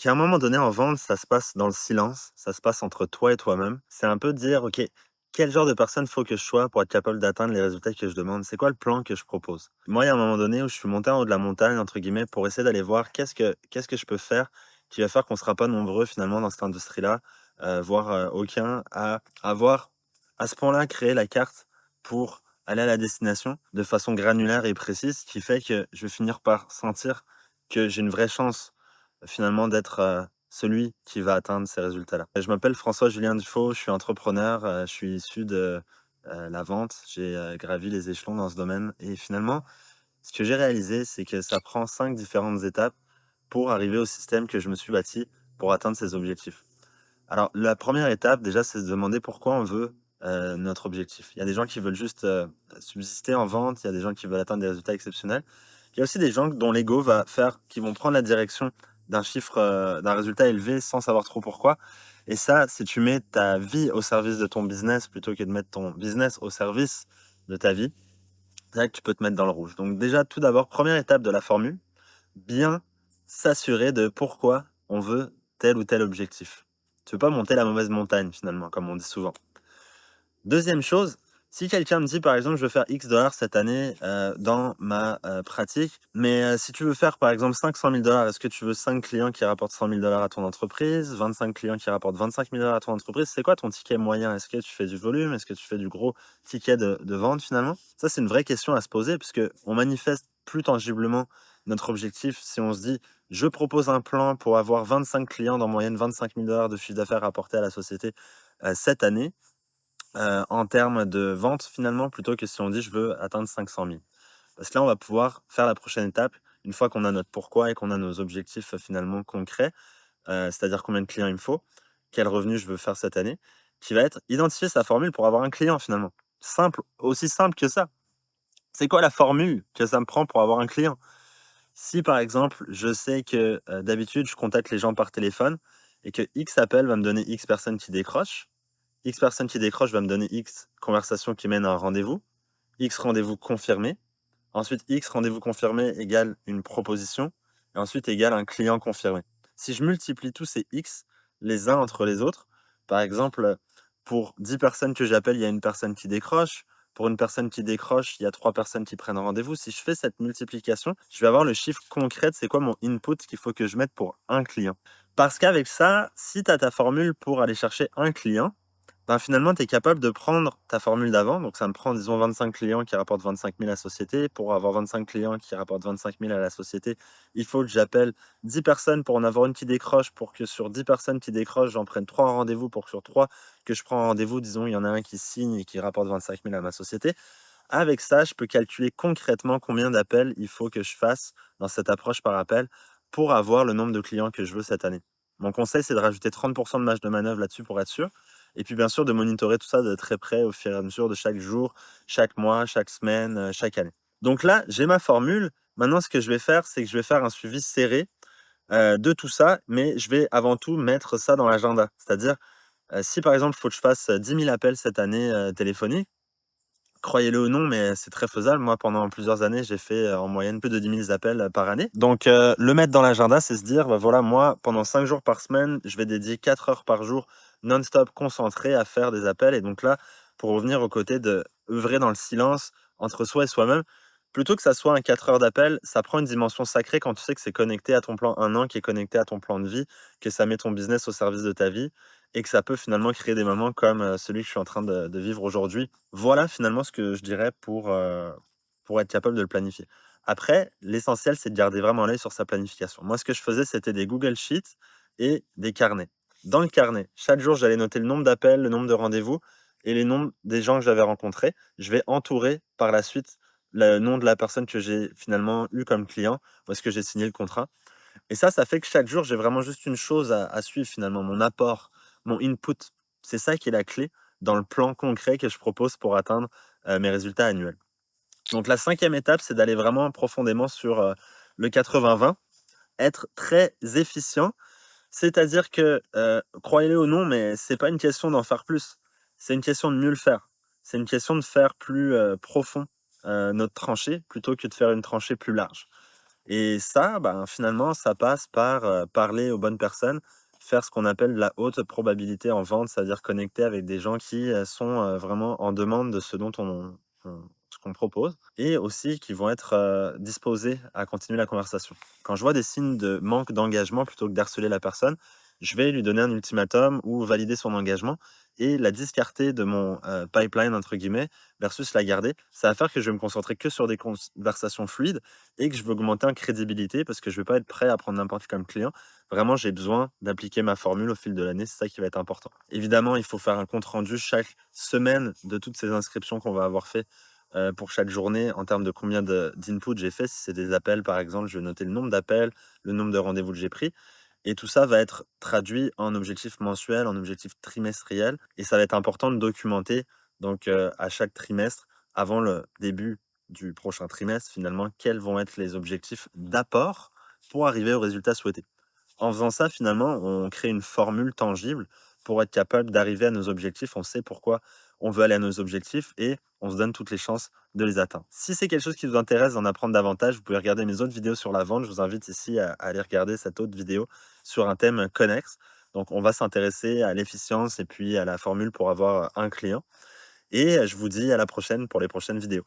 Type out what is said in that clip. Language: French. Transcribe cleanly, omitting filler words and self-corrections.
qu'à un moment donné en vente, ça se passe dans le silence, ça se passe entre toi et toi-même. C'est un peu dire: «OK, quel genre de personne faut que je sois pour être capable d'atteindre les résultats que je demande? C'est quoi le plan que je propose?» Moi, il y a un moment donné où je suis monté en haut de la montagne, entre guillemets, pour essayer d'aller voir qu'est-ce que je peux faire qui va faire qu'on ne sera pas nombreux finalement dans cette industrie-là, voire, aucun, à avoir à ce point-là créé la carte pour aller à la destination de façon granulaire et précise, qui fait que je vais finir par sentir que j'ai une vraie chance finalement d'être, celui qui va atteindre ces résultats-là. Je m'appelle François-Julien Dufault, je suis entrepreneur, je suis issu de, la vente. J'ai, gravi les échelons dans ce domaine et finalement, ce que j'ai réalisé, c'est que ça prend 5 différentes étapes pour arriver au système que je me suis bâti pour atteindre ces objectifs. Alors la première étape déjà, c'est de se demander pourquoi on veut, notre objectif. Il y a des gens qui veulent juste, subsister en vente, il y a des gens qui veulent atteindre des résultats exceptionnels. Il y a aussi des gens dont l'ego va faire qui vont prendre la direction d'un chiffre, d'un résultat élevé sans savoir trop pourquoi et ça, si tu mets ta vie au service de ton business plutôt que de mettre ton business au service de ta vie, c'est vrai que tu peux te mettre dans le rouge. Donc déjà, tout d'abord, première étape de la formule, bien s'assurer de pourquoi on veut tel ou tel objectif. Tu veux pas monter la mauvaise montagne finalement, comme on dit souvent. Deuxième chose, si quelqu'un me dit par exemple: «Je veux faire X dollars cette année, dans ma, pratique», mais, si tu veux faire par exemple 500 000 $, est-ce que tu veux 5 clients qui rapportent 100 000 $ à ton entreprise, 25 clients qui rapportent 25 000 $ à ton entreprise? C'est quoi ton ticket moyen? Est-ce que tu fais du volume? Est-ce que tu fais du gros ticket de vente finalement? Ça, c'est une vraie question à se poser puisque on manifeste plus tangiblement notre objectif si on se dit: «Je propose un plan pour avoir 25 clients d'en moyenne 25 000 $ de chiffre d'affaires rapporté à la société, cette année». En termes de vente finalement, plutôt que si on dit: «Je veux atteindre 500 000». Parce que là, on va pouvoir faire la prochaine étape, une fois qu'on a notre pourquoi et qu'on a nos objectifs, finalement concrets, c'est-à-dire combien de clients il me faut, quel revenu je veux faire cette année, qui va être identifier sa formule pour avoir un client finalement. Simple, aussi simple que ça. C'est quoi la formule que ça me prend pour avoir un client? Si par exemple, je sais que, d'habitude, je contacte les gens par téléphone et que X appel va me donner X personnes qui décrochent, X personnes qui décrochent va me donner X conversations qui mènent à un rendez-vous, X rendez-vous confirmé. Ensuite, X rendez-vous confirmé égale une proposition et ensuite égale un client confirmé. Si je multiplie tous ces X les uns entre les autres, par exemple, pour 10 personnes que j'appelle, il y a une personne qui décroche. Pour une personne qui décroche, il y a 3 personnes qui prennent rendez-vous. Si je fais cette multiplication, je vais avoir le chiffre concret de c'est quoi mon input qu'il faut que je mette pour un client. Parce qu'avec ça, si tu as ta formule pour aller chercher un client, ben, finalement, tu es capable de prendre ta formule d'avant, donc ça me prend, disons, 25 clients qui rapportent 25 000 à la société. Pour avoir 25 clients qui rapportent 25 000 à la société, il faut que j'appelle 10 personnes pour en avoir une qui décroche, pour que sur 10 personnes qui décrochent, j'en prenne 3 en rendez-vous, pour que sur 3 que je prends en rendez-vous, disons, il y en a un qui signe et qui rapporte 25 000 à ma société. Avec ça, je peux calculer concrètement combien d'appels il faut que je fasse dans cette approche par appel pour avoir le nombre de clients que je veux cette année. Mon conseil, c'est de rajouter 30 de marge de manœuvre là-dessus pour être sûr. Et puis, bien sûr, de monitorer tout ça de très près au fur et à mesure de chaque jour, chaque mois, chaque semaine, chaque année. Donc là, j'ai ma formule. Maintenant, ce que je vais faire, c'est que je vais faire un suivi serré de tout ça, mais je vais avant tout mettre ça dans l'agenda. C'est-à-dire, si par exemple, il faut que je fasse 10 000 appels cette année téléphoniques, croyez-le ou non, mais c'est très faisable. Moi, pendant plusieurs années, j'ai fait, en moyenne plus de 10 000 appels, par année. Donc, le mettre dans l'agenda, c'est se dire: «Bah, voilà, moi, pendant 5 jours par semaine, je vais dédier 4 heures par jour non-stop concentré à faire des appels» et donc là, pour revenir au côté de œuvrer dans le silence entre soi et soi-même, plutôt que ça soit un 4 heures d'appel, ça prend une dimension sacrée quand tu sais que c'est connecté à ton plan 1 an, qui est connecté à ton plan de vie, que ça met ton business au service de ta vie et que ça peut finalement créer des moments comme, celui que je suis en train de vivre aujourd'hui. Voilà finalement ce que je dirais pour être capable de le planifier. Après, l'essentiel, c'est de garder vraiment l'œil sur sa planification. Moi, ce que je faisais, c'était des Google Sheets et des carnets. Dans le carnet, chaque jour, j'allais noter le nombre d'appels, le nombre de rendez-vous et les nombres des gens que j'avais rencontrés. Je vais entourer par la suite le nom de la personne que j'ai finalement eu comme client, où est-ce que j'ai signé le contrat. Et ça fait que chaque jour, j'ai vraiment juste une chose à suivre finalement, mon apport, mon input. C'est ça qui est la clé dans le plan concret que je propose pour atteindre, mes résultats annuels. Donc la cinquième étape, c'est d'aller vraiment profondément sur, le 80-20, être très efficient. C'est-à-dire que, croyez-le ou non, mais c'est pas une question d'en faire plus, c'est une question de mieux le faire. C'est une question de faire plus, profond, notre tranchée, plutôt que de faire une tranchée plus large. Et ça, ben, finalement, ça passe par, parler aux bonnes personnes, faire ce qu'on appelle de la haute probabilité en vente, c'est-à-dire connecter avec des gens qui, sont, vraiment en demande de ce dont ce qu'on propose et aussi qui vont être, disposés à continuer la conversation. Quand je vois des signes de manque d'engagement plutôt que d'harceler la personne, je vais lui donner un ultimatum ou valider son engagement et la discarter de mon, «pipeline» entre guillemets versus la garder. Ça va faire que je vais me concentrer que sur des conversations fluides et que je veux augmenter en crédibilité parce que je ne vais pas être prêt à prendre n'importe qui comme client. Vraiment, j'ai besoin d'appliquer ma formule au fil de l'année, c'est ça qui va être important. Évidemment, il faut faire un compte rendu chaque semaine de toutes ces inscriptions qu'on va avoir fait pour chaque journée en termes de combien d'input j'ai fait. Si c'est des appels, par exemple, je vais noter le nombre d'appels, le nombre de rendez-vous que j'ai pris. Et tout ça va être traduit en objectifs mensuels, en objectifs trimestriels. Et ça va être important de documenter, donc à chaque trimestre, avant le début du prochain trimestre, finalement, quels vont être les objectifs d'apport pour arriver au résultat souhaité. En faisant ça, finalement, on crée une formule tangible pour être capable d'arriver à nos objectifs. On sait pourquoi on veut aller à nos objectifs et on se donne toutes les chances de les atteindre. Si c'est quelque chose qui vous intéresse d'en apprendre davantage, vous pouvez regarder mes autres vidéos sur la vente. Je vous invite ici à aller regarder cette autre vidéo sur un thème connexe. Donc, on va s'intéresser à l'efficience et puis à la formule pour avoir un client. Et je vous dis à la prochaine pour les prochaines vidéos.